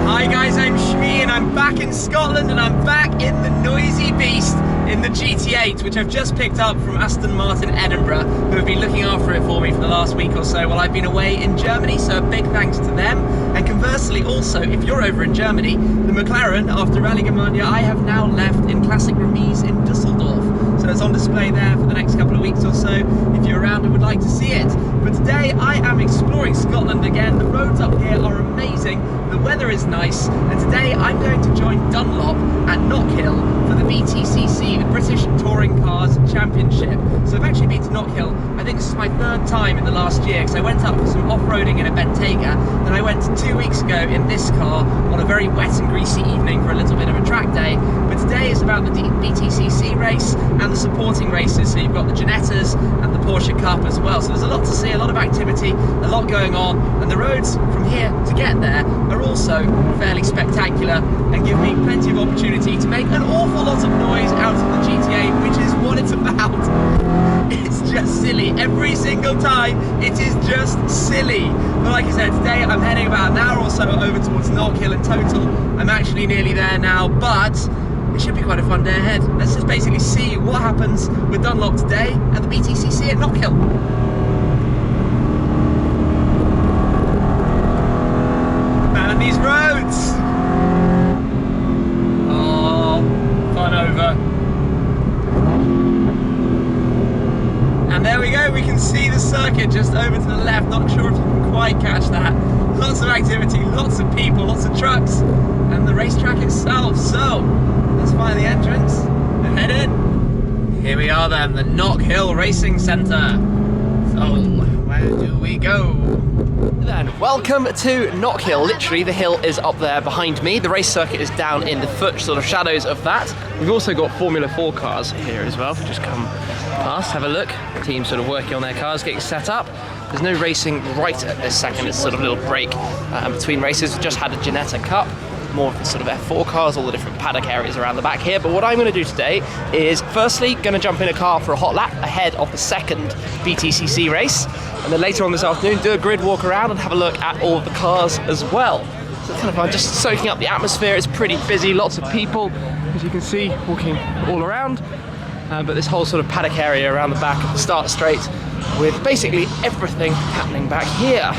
Hi guys, I'm Shmi and I'm back in Scotland and I'm back in the noisy beast in the GT8, which I've just picked up from Aston Martin Edinburgh, who have been looking after it for me for the last week or so while I've been away in Germany, so a big thanks to them. And conversely also, if you're over in Germany, the McLaren, after Rally Germania, I have now left in Classic Remise in Düsseldorf. So it's on display there for the next couple of weeks or so, if you're around and would like to see it. But today I am exploring Scotland again. The roads up here are amazing, the weather is nice, and today I'm going to join Dunlop at Knockhill for the BTCC, the British Touring Cars Championship. So I've actually been to Knockhill, I think this is my third time in the last year, because I went up for some off-roading in a Bentayga, then I went 2 weeks ago in this car on a very wet and greasy evening for a little bit of a track day. But today is about the BTCC race and the supporting races, so you've got the Ginettas and the Porsche Cup as well. So there's a lot to see, a lot of activity, a lot going on, and the roads from here to get there are also fairly spectacular and give me plenty of opportunity to make an awful lot of noise out of the GTA, which is what it's about. It's just silly. Every single time, it is just silly. But like I said, today I'm heading about an hour or so over towards Knockhill in total. I'm actually nearly there now, but it should be quite a fun day ahead. Let's just basically see what happens with Dunlop today at the BTCC at Knockhill. Man, these roads! Oh, fun over. And there we go, we can see the circuit just over to the left. Not sure if you can quite catch that. Lots of activity, lots of people, lots of trucks, and the racetrack itself. So, let's find the entrance and head in. Here we are then, the Knockhill Racing Centre. So, where do we go? Then, welcome to Knockhill. Literally, the hill is up there behind me. The race circuit is down in the sort of shadows of that. We've also got Formula 4 cars here as well. Just come past, have a look. The team's sort of working on their cars, getting set up. There's no racing right at this second. It's sort of a little break between races. We just had a Ginetta Cup. More of the sort of F4 cars, all the different paddock areas around the back here. But what I'm going to do today is firstly going to jump in a car for a hot lap ahead of the second BTCC race, and then later on this afternoon do a grid walk around and have a look at all of the cars as well. So it's kind of fun, just soaking up the atmosphere. It's pretty busy, lots of people, as you can see, walking all around. But this whole sort of paddock area around the back of the start straight, with basically everything happening back here.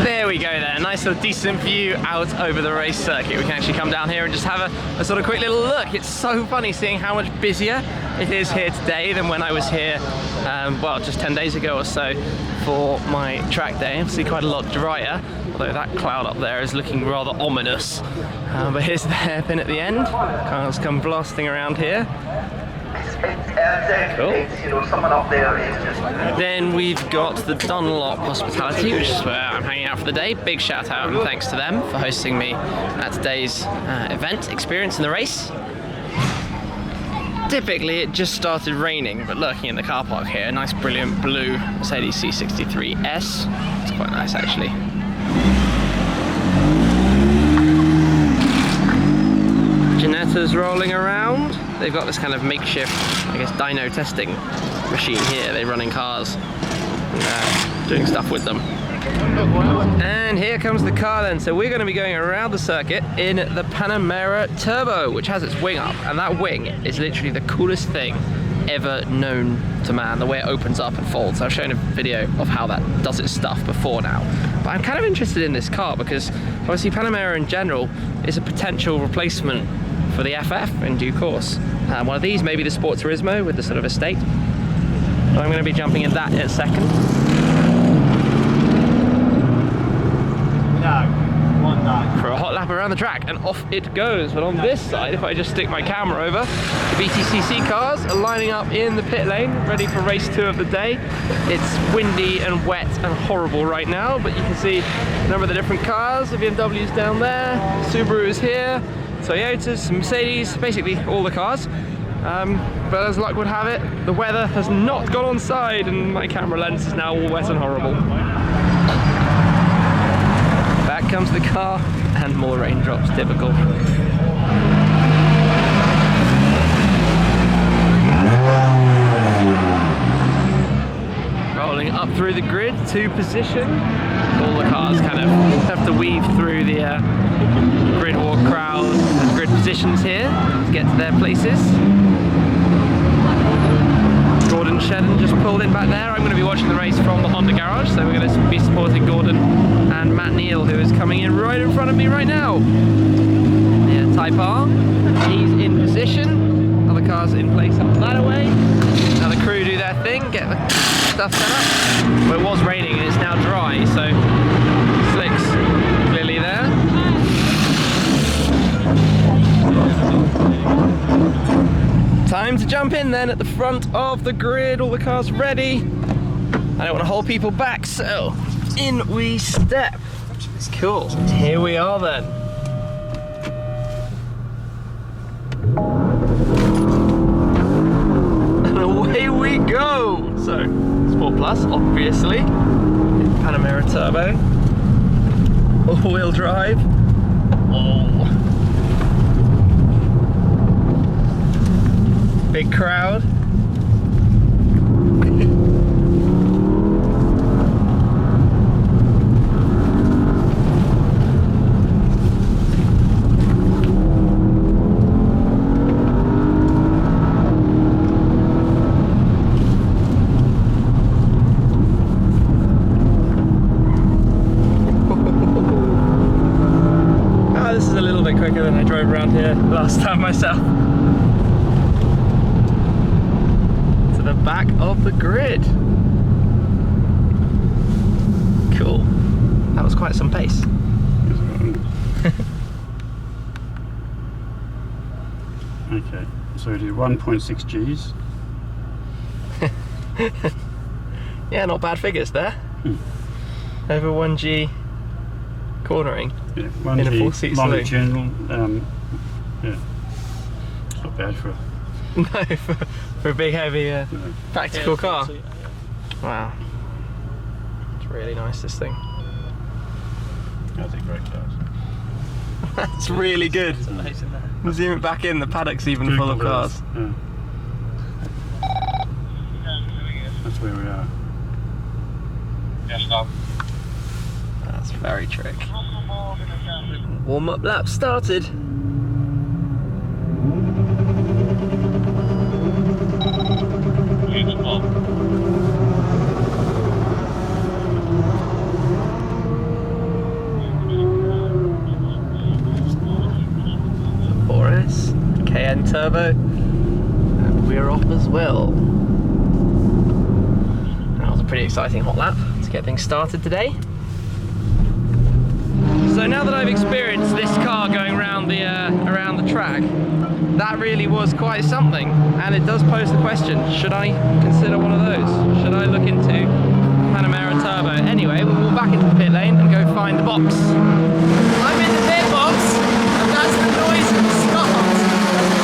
There we go there, nice sort of decent view out over the race circuit. We can actually come down here and just have a sort of quick little look. It's so funny seeing how much busier it is here today than when I was here, well, just 10 days ago or so for my track day. Obviously quite a lot drier, although that cloud up there is looking rather ominous. But here's the hairpin at the end. Cars come blasting around here. Cool. Then we've got the Dunlop Hospitality, which is where I'm hanging out for the day. Big shout out and thanks to them for hosting me at today's event, experience in the race. Typically it just started raining, but looking in the car park here, a nice brilliant blue Mercedes C63S. It's quite nice actually. Ginetta's rolling around. They've got this kind of makeshift, I guess, dyno testing machine here. They're running cars and doing stuff with them. And here comes the car then. So we're going to be going around the circuit in the Panamera Turbo, which has its wing up. And that wing is literally the coolest thing ever known to man, the way it opens up and folds. I've shown a video of how that does its stuff before now. But I'm kind of interested in this car because obviously Panamera in general is a potential replacement for the FF in due course. One of these, maybe the Sport Turismo with the sort of estate. So I'm going to be jumping in that in a second. For a hot lap around the track, and off it goes. But on this side, if I just stick my camera over, the BTCC cars are lining up in the pit lane, ready for race 2 of the day. It's windy and wet and horrible right now, but you can see a number of the different cars. The BMW's down there, Subaru's here, Toyotas, Mercedes, basically all the cars. But as luck would have it, the weather has not gone on side and my camera lens is now all wet and horrible. Back comes the car and more raindrops, typical. Rolling going up through the grid to position. All the cars kind of have to weave through the grid walk crowd and grid positions here to get to their places. Gordon Shedden just pulled in back there. I'm going to be watching the race from the Honda garage, so we're going to be supporting Gordon and Matt Neal, who is coming in right in front of me right now. Yeah, Type R, he's in position. Other cars in place up that way. Now the crew do their thing, get the stuff set up. Well, it was raining and it's now dry, so slicks clearly there. Time to jump in then at the front of the grid, all the cars ready. I don't want to hold people back, so in we step. Cool, here we are then. And away we go. So, Sport Plus, obviously. Panamera Turbo. All-wheel drive. Oh. Big crowd. This is a little bit quicker than I drove around here last time myself. The back of the grid. Cool. That was quite some pace. Okay, so we did 1.6 Gs. Yeah, not bad figures there. Over 1G cornering Yeah, 1G, in a 4-seat saloon. general, yeah, it's not bad for a No, for a big, heavy, practical car. Wow. It's really nice, this thing. That's a great car. That's really good. It's amazing that. Zoom it back in, the paddock's even full of cars. Yeah. That's where we are. That's very trick. Warm-up lap started. Boris, KN Turbo, and we're off as well. That was a pretty exciting hot lap to get things started today. So now that I've experienced this car going around the track, that really was quite something, and it does pose the question, should I consider one of those? Should I look into Panamera Turbo? Anyway, we'll walk back into the pit lane and go find the box. I'm in the pit box, and that's the noise of the start.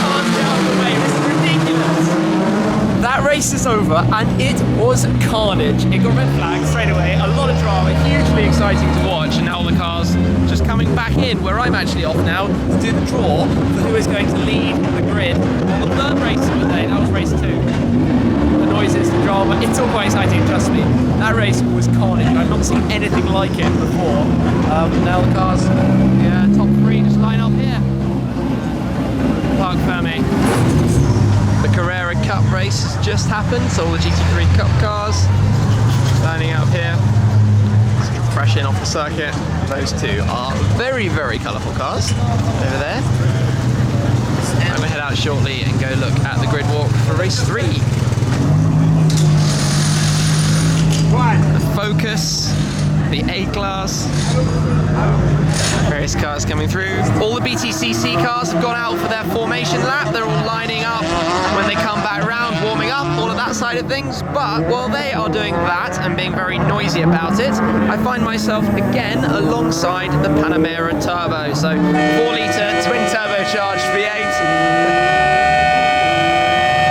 Can't get out of the way, this is ridiculous. That race is over, and it was carnage. It got red flags straight away, a lot of drama, hugely exciting to watch, and now all the cars just coming back in, where I'm actually off now to do the draw for who is going to lead the grid on the third race of the day. That was race 2. The noises, the drama, it's all quite exciting, trust me. That race was carnage. I've not seen anything like it before. Now the cars, the top 3 just line up here. Parc Fermé. The Carrera Cup race has just happened, so all the GT3 Cup cars lining up here. Fresh in off the circuit. Those two are very, very colourful cars over there. And we'll head out shortly and go look at the grid walk for race 3. The Focus, the A-Class, various cars coming through. All the BTCC cars have gone out for their formation lap. They're all lining up when they come back round, warming up, all of that side of things. But while they are doing that and being very noisy about it, I find myself again alongside the Panamera Turbo. So 4-litre twin turbocharged V8.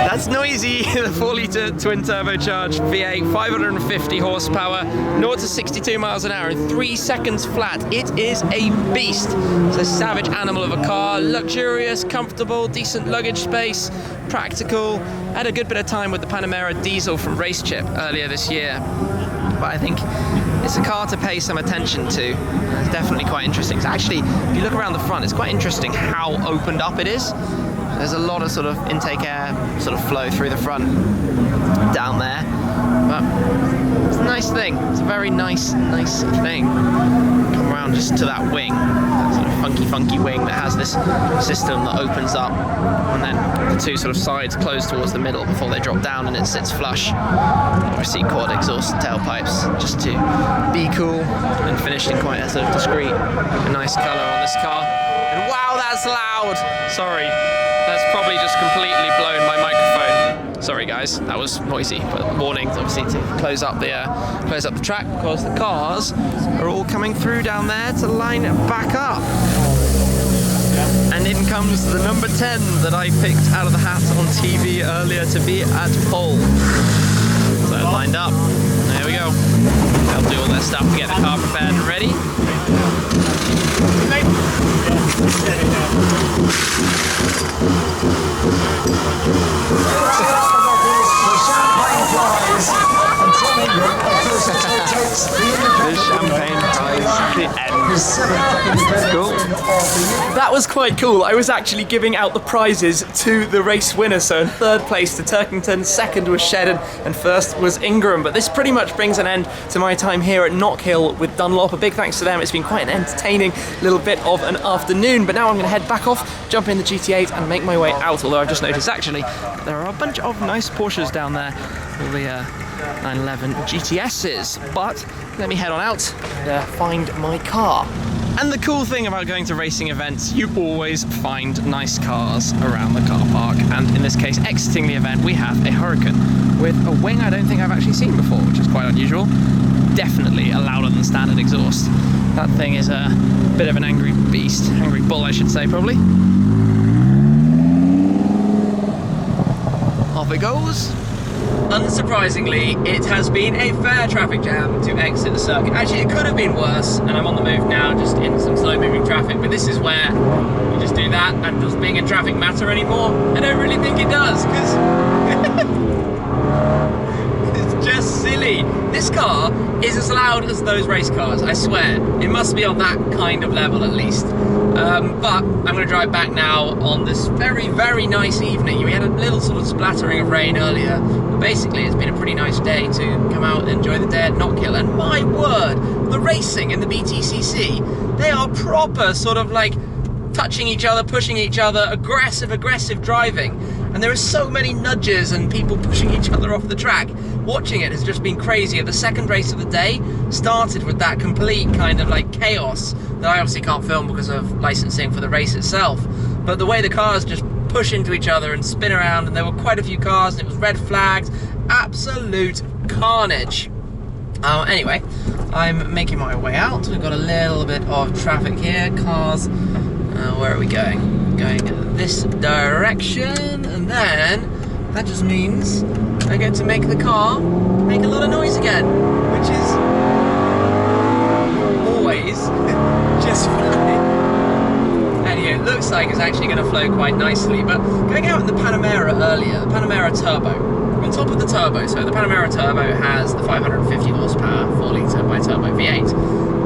That's noisy, the 4-litre litre twin turbocharged V8, 550 horsepower, 0 to 62 miles an hour in 3 seconds flat. It is a beast. It's a savage animal of a car, luxurious, comfortable, decent luggage space, practical. I had a good bit of time with the Panamera diesel from Race Chip earlier this year, but I think it's a car to pay some attention to. It's definitely quite interesting. It's actually, if you look around the front, it's quite interesting how opened up it is. There's a lot of sort of intake air sort of flow through the front down there, but it's a nice thing. It's a very nice thing. Come around just to that wing, that sort of funky wing that has this system that opens up, and then the two sort of sides close towards the middle before they drop down, and it sits flush. Obviously quad exhaust tailpipes, just to be cool, and finished in quite a sort of discreet and nice colour on this car. And wow, that's loud! Sorry. That's probably just completely blown my microphone. Sorry guys, that was noisy, but warning obviously to close up the track because the cars are all coming through down there to line back up. And in comes the number 10 that I picked out of the hat on TV earlier to be at pole. So lined up. There we go. They'll do all their stuff to get the car prepared and ready. The champagne prize, the end. Cool. That was quite cool. I was actually giving out the prizes to the race winner. So in third place to Turkington, second was Shedden, and first was Ingram. But this pretty much brings an end to my time here at Knockhill with Dunlop. A big thanks to them. It's been quite an entertaining little bit of an afternoon. But now I'm going to head back off, jump in the GT8 and make my way out. Although I've just noticed actually there are a bunch of nice Porsches down there. All the 911 GTSs, but let me head on out and find my car. And the cool thing about going to racing events, you always find nice cars around the car park, and in this case, exiting the event, we have a Hurricane with a wing I don't think I've actually seen before, which is quite unusual. Definitely a louder than standard exhaust. That thing is a bit of an angry beast, angry bull I should say probably. Off it goes. Unsurprisingly, it has been a fair traffic jam to exit the circuit. Actually, it could have been worse, and I'm on the move now, just in some slow-moving traffic, but this is where you just do that, and does being in traffic matter anymore? I don't really think it does, because it's just silly. This car is as loud as those race cars, I swear. It must be on that kind of level at least. But I'm going to drive back now on this very, very nice evening. We had a little sort of splattering of rain earlier, but basically it's been a pretty nice day to come out and enjoy the day at Knockhill. And my word, the racing in the BTCC, they are proper sort of like touching each other, pushing each other, aggressive driving. And there are so many nudges and people pushing each other off the track. Watching it has just been crazy. The second race of the day started with that complete kind of like chaos that I obviously can't film because of licensing for the race itself. But the way the cars just push into each other and spin around, and there were quite a few cars, and it was red flags, absolute carnage. Anyway, I'm making my way out. We've got a little bit of traffic here, cars. Where are we going? Going this direction, and then that just means I get to make the car make a lot of noise again, which is always just fine. Anyway, it looks like it's actually going to flow quite nicely, but going out in the Panamera earlier, the Panamera Turbo, on top of the turbo, so the Panamera Turbo has the 550 horsepower 4-litre bi-turbo V8.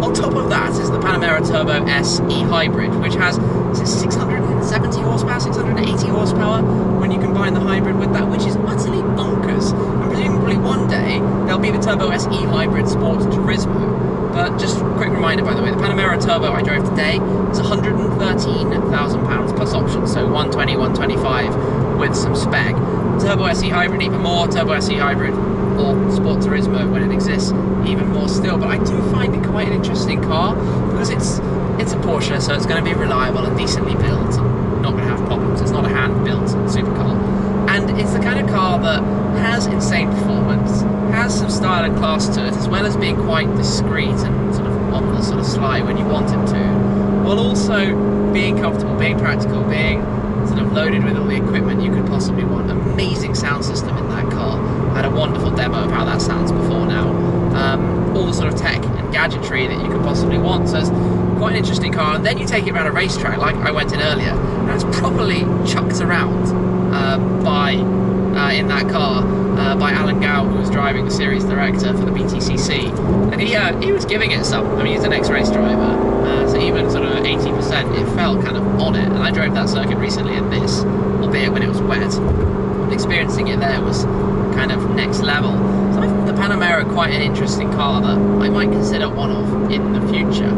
On top of that is the Panamera Turbo SE Hybrid, which has 670 horsepower, 680 horsepower when you combine the hybrid with that, which is utterly bonkers. And presumably one day there'll be the Turbo SE Hybrid Sport Turismo. But just a quick reminder, by the way, the Panamera Turbo I drove today is £113,000 plus options, so 120, 125 with some spec. Turbo SE Hybrid even more, Turbo SE Hybrid or Sport Turismo when it exists even more still. But I do find it quite an interesting car because it's a Porsche, so it's going to be reliable and decently built and not going to have problems. It's not a hand-built supercar. And it's the kind of car that has insane performance, has some style and class to it, as well as being quite discreet and sort of on the sort of sly when you want it to, while also being comfortable, being practical, being sort of loaded with all the equipment you could possibly want. Amazing sound system in that car. I had a wonderful demo of how that sounds before now. All the sort of tech and gadgetry that you could possibly want. So it's quite an interesting car. And then you take it around a racetrack, like I went in earlier, and it's properly chucked around in that car by Alan Gow, who was driving the series director for the BTCC, and he was giving it some. I mean, he's an ex-race driver, so even sort of 80%, it felt kind of on it. And I drove that circuit recently in this, albeit when it was wet. Experiencing it there was kind of next level. So I think the Panamera quite an interesting car that I might consider one of in the future.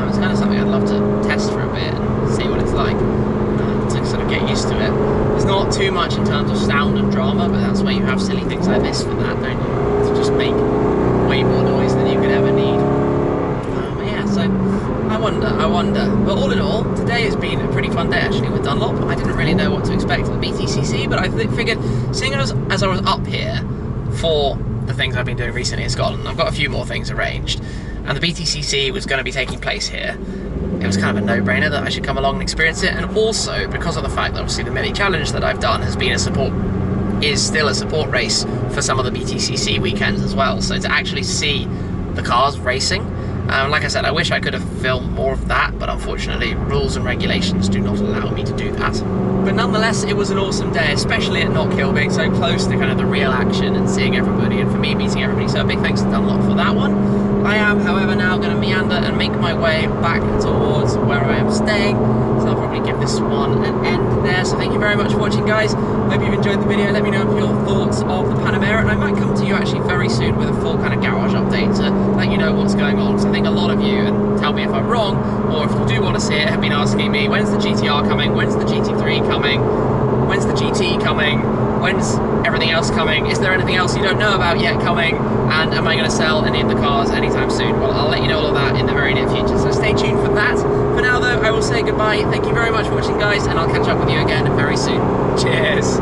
It's kind of something I'd love to test for a bit and see what it's like, to sort of get used to it. There's not too much in terms of sound and drama, but that's why you have silly things like this for that, don't you? To just make way more noise than you could ever need. But yeah, so I wonder. But all in all, today has been a pretty fun day actually with Dunlop. I didn't really know what to expect at the BTCC, but I figured, seeing as I was up here for the things I've been doing recently in Scotland, I've got a few more things arranged, and the BTCC was going to be taking place here. It was kind of a no-brainer that I should come along and experience it, and also because of the fact that obviously the Mini Challenge that I've done is still a support race for some of the BTCC weekends as well. So to actually see the cars racing, like I said, I wish I could have filmed more of that, but unfortunately rules and regulations do not allow me to do that. But nonetheless, it was an awesome day, especially at Knockhill, being so close to kind of the real action and seeing everybody, and for me meeting everybody. So a big thanks to Dunlop for that one. I am, however, now going to meander and make my way back towards where I am staying, so I'll probably give this one an end there. So thank you very much for watching, guys. Hope you've enjoyed the video. Let me know your thoughts of the Panamera, and I might come to you actually very soon with a full kind of garage update to let you know what's going on. So I think a lot of you, and tell me if I'm wrong, or if you do want to see it, have been asking me, when's the GTR coming, when's the GT3 coming, when's the GT coming, when's everything else coming, is there anything else you don't know about yet coming, and am I going to sell any of the cars anytime soon? Well, I'll let you know all of that in the very near future, so stay tuned for that. For now though, I will say goodbye. Thank you very much for watching, guys, and I'll catch up with you again very soon. Cheers!